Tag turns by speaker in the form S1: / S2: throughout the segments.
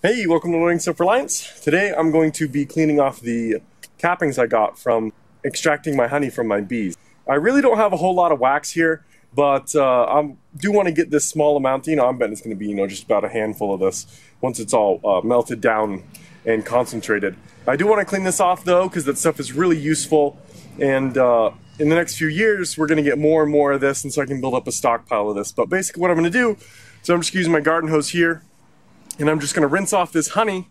S1: Hey, welcome to Learning Self-Reliance. Today I'm going to be cleaning off the cappings I got from extracting my honey from my bees. I really don't have a whole lot of wax here, but I do want to get this small amount. I'm betting it's going to be, just about a handful of this once it's all melted down and concentrated. I do want to clean this off though, because that stuff is really useful, and in the next few years we're going to get more and more of this, and so I can build up a stockpile of this. But basically what I'm going to do, so I'm just using my garden hose here, and I'm just going to rinse off this honey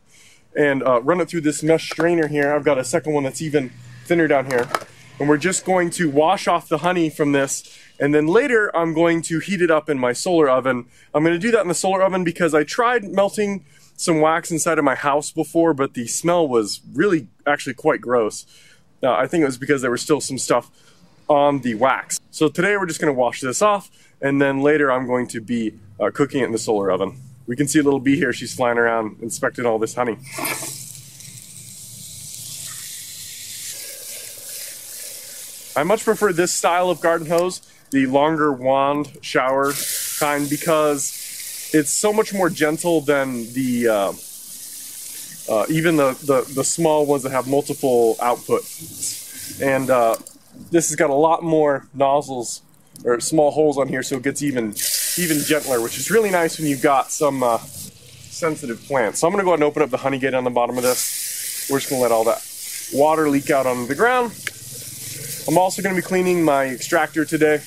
S1: and run it through this mesh strainer here. I've got a second one that's even thinner down here. And we're just going to wash off the honey from this, and then later I'm going to heat it up in my solar oven. I'm going to do that in the solar oven because I tried melting some wax inside of my house before, but the smell was really actually quite gross. I think it was because there was still some stuff on the wax. So today we're just going to wash this off, and then later I'm going to be cooking it in the solar oven. We can see a little bee here. She's flying around inspecting all this honey. I much prefer this style of garden hose, the longer wand shower kind, because it's so much more gentle than the even the small ones that have multiple outputs. And this has got a lot more nozzles or small holes on here, so it gets even gentler, which is really nice when you've got some sensitive plants. So I'm going to go ahead and open up the honey gate on the bottom of this. We're just going to let all that water leak out onto the ground. I'm also going to be cleaning my extractor today.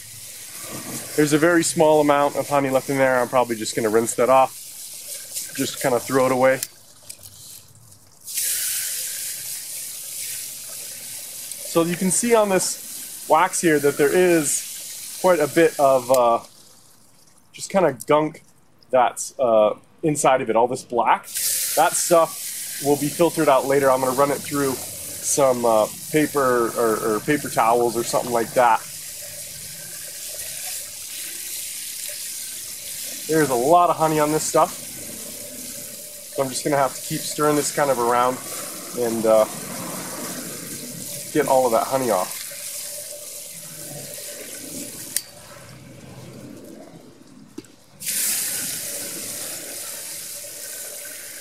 S1: There's a very small amount of honey left in there. I'm probably just going to rinse that off. Just kind of throw it away. So you can see on this wax here that there is quite a bit of just kind of gunk that's inside of it, all this black. That stuff will be filtered out later. I'm going to run it through some paper or paper towels or something like that. There's a lot of honey on this stuff. So I'm just going to have to keep stirring this kind of around and get all of that honey off.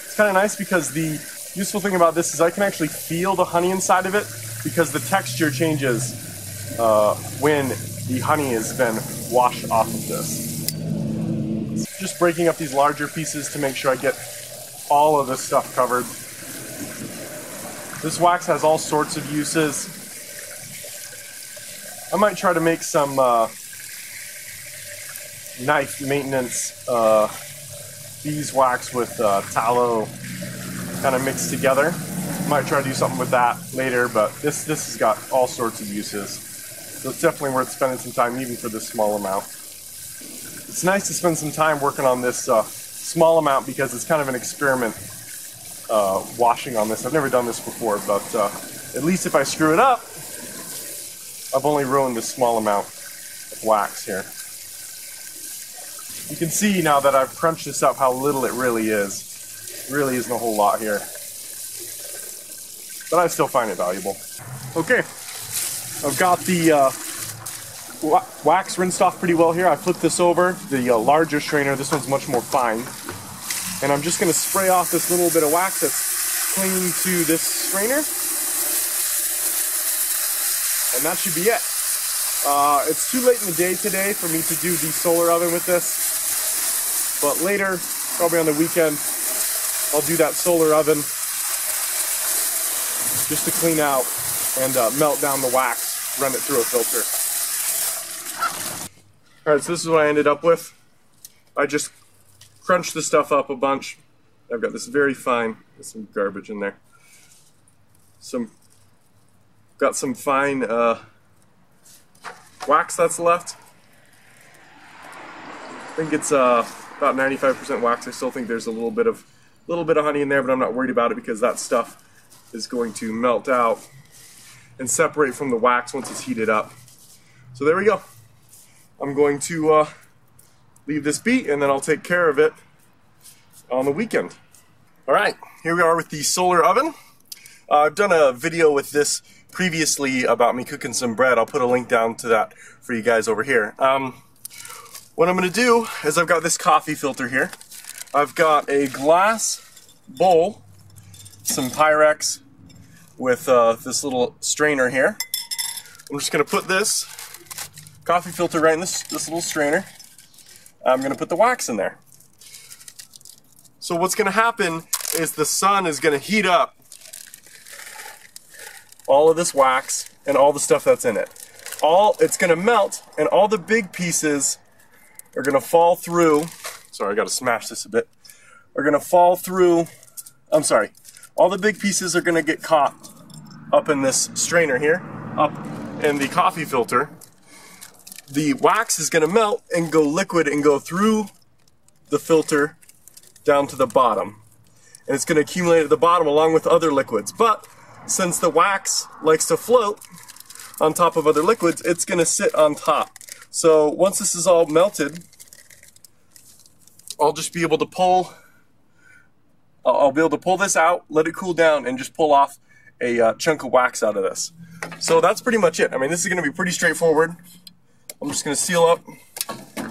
S1: It's kind of nice because the useful thing about this is I can actually feel the honey inside of it, because the texture changes when the honey has been washed off of this. Just breaking up these larger pieces to make sure I get all of this stuff covered. This wax has all sorts of uses. I might try to make some knife maintenance beeswax with tallow kind of mixed together. Might try to do something with that later, but this has got all sorts of uses. So it's definitely worth spending some time even for this small amount. It's nice to spend some time working on this small amount because it's kind of an experiment washing on this. I've never done this before, but at least if I screw it up, I've only ruined this small amount of wax here. You can see now that I've crunched this up how little it really is. It really isn't a whole lot here. But I still find it valuable. Okay, I've got the wax rinsed off pretty well here. I flipped this over, the larger strainer. This one's much more fine. And I'm just going to spray off this little bit of wax that's clinging to this strainer. And that should be it. It's too late in the day today for me to do the solar oven with this. But later, probably on the weekend, I'll do that solar oven just to clean out and melt down the wax, run it through a filter. Alright, so this is what I ended up with. I just crunched the stuff up a bunch. I've got this very fine, there's some garbage in there. Got some fine wax that's left. I think it's about 95% wax. I still think there's a little bit of honey in there, but I'm not worried about it because that stuff is going to melt out and separate from the wax once it's heated up. So there we go. I'm going to leave this be, and then I'll take care of it on the weekend. Alright, here we are with the solar oven. I've done a video with this previously about me cooking some bread. I'll put a link down to that for you guys over here. What I'm going to do is I've got this coffee filter here. I've got a glass bowl some Pyrex with this little strainer here. I'm just going to put this coffee filter right in this little strainer. I'm going to put the wax in there. So what's going to happen is the sun is going to heat up all of this wax and all the stuff that's in it. It's going to melt, and all the big pieces are going to fall through. Sorry, I got to smash this a bit. Are going to fall through. I'm sorry. All the big pieces are going to get caught up in this strainer here, up in the coffee filter. The wax is going to melt and go liquid and go through the filter down to the bottom. And it's going to accumulate at the bottom along with other liquids. But since the wax likes to float on top of other liquids, it's going to sit on top. So once this is all melted, I'll just be able to pull this out, let it cool down, and just pull off a chunk of wax out of this. So that's pretty much it. I mean, this is going to be pretty straightforward. I'm just going to seal up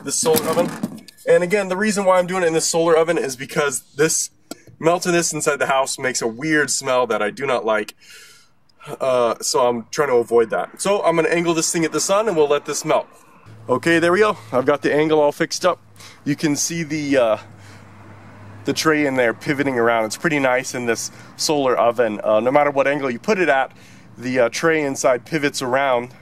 S1: this solar oven. And again, the reason why I'm doing it in this solar oven is because this melting this inside the house makes a weird smell that I do not like. So I'm trying to avoid that. So I'm going to angle this thing at the sun and we'll let this melt. Okay, there we go. I've got the angle all fixed up. You can see the tray in there pivoting around. It's pretty nice in this solar oven. No matter what angle you put it at, the tray inside pivots around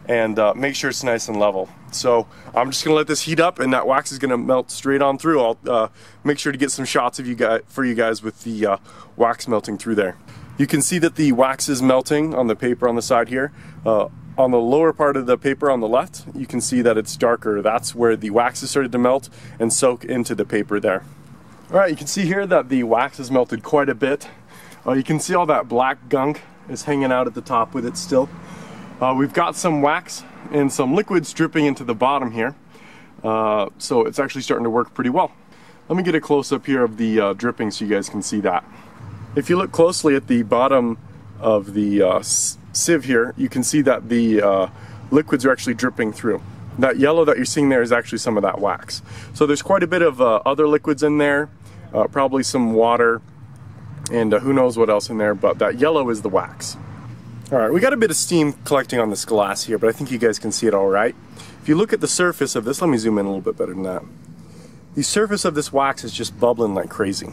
S1: and make sure it's nice and level. So I'm just gonna let this heat up, and that wax is gonna melt straight on through. I'll make sure to get some shots of for you guys with the wax melting through there. You can see that the wax is melting on the paper on the side here. On the lower part of the paper on the left, you can see that it's darker. That's where the wax has started to melt and soak into the paper there. Alright, you can see here that the wax has melted quite a bit. You can see all that black gunk is hanging out at the top with it still. We've got some wax and some liquids dripping into the bottom here. So it's actually starting to work pretty well. Let me get a close-up here of the dripping so you guys can see that. If you look closely at the bottom of the sieve here, you can see that the liquids are actually dripping through. That yellow that you're seeing there is actually some of that wax. So there's quite a bit of other liquids in there, probably some water, and who knows what else in there, but that yellow is the wax. Alright, we got a bit of steam collecting on this glass here, but I think you guys can see it alright. If you look at the surface of this, let me zoom in a little bit better than that. The surface of this wax is just bubbling like crazy.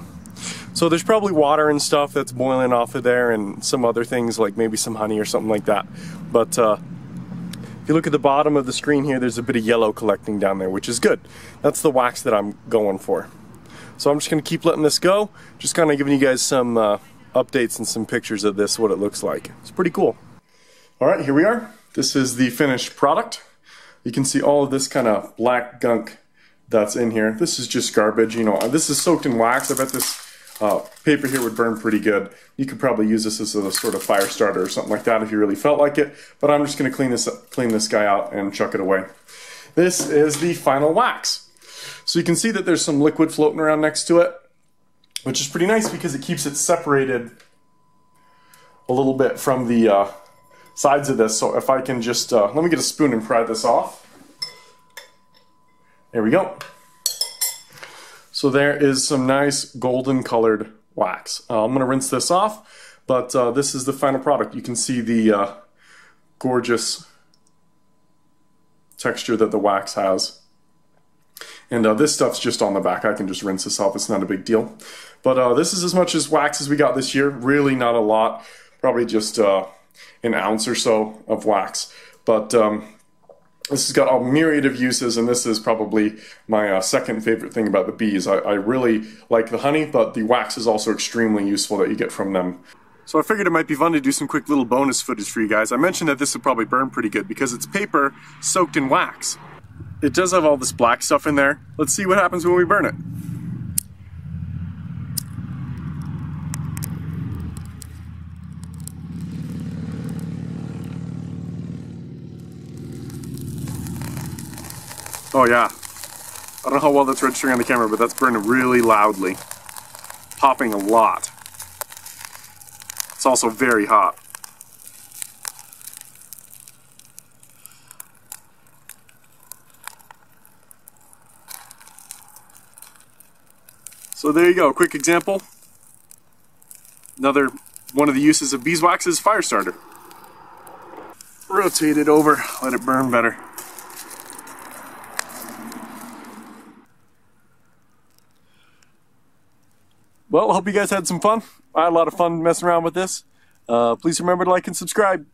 S1: So there's probably water and stuff that's boiling off of there, and some other things like maybe some honey or something like that. But if you look at the bottom of the screen here, there's a bit of yellow collecting down there, which is good. That's the wax that I'm going for. So I'm just going to keep letting this go, just kind of giving you guys some updates and some pictures of this, what it looks like. It's pretty cool. Alright, here we are. This is the finished product. You can see all of this kind of black gunk that's in here. This is just garbage, you know. This is soaked in wax. I bet this paper here would burn pretty good. You could probably use this as a sort of fire starter or something like that if you really felt like it, but I'm just going to clean this guy out and chuck it away. This is the final wax. So you can see that there's some liquid floating around next to it, which is pretty nice because it keeps it separated a little bit from the sides of this. So if I can just, let me get a spoon and pry this off. There we go. So there is some nice golden colored wax. I'm going to rinse this off, but this is the final product. You can see the gorgeous texture that the wax has. And this stuff's just on the back. I can just rinse this off. It's not a big deal. But this is as much as wax as we got this year. Really not a lot. Probably just an ounce or so of wax. But this has got a myriad of uses, and this is probably my second favorite thing about the bees. I really like the honey, but the wax is also extremely useful that you get from them. So I figured it might be fun to do some quick little bonus footage for you guys. I mentioned that this would probably burn pretty good because it's paper soaked in wax. It does have all this black stuff in there. Let's see what happens when we burn it. Oh yeah, I don't know how well that's registering on the camera, but that's burning really loudly. Popping a lot. It's also very hot. So there you go, quick example. Another one of the uses of beeswax is Firestarter. Rotate it over, let it burn better. Well, I hope you guys had some fun. I had a lot of fun messing around with this. Please remember to like and subscribe.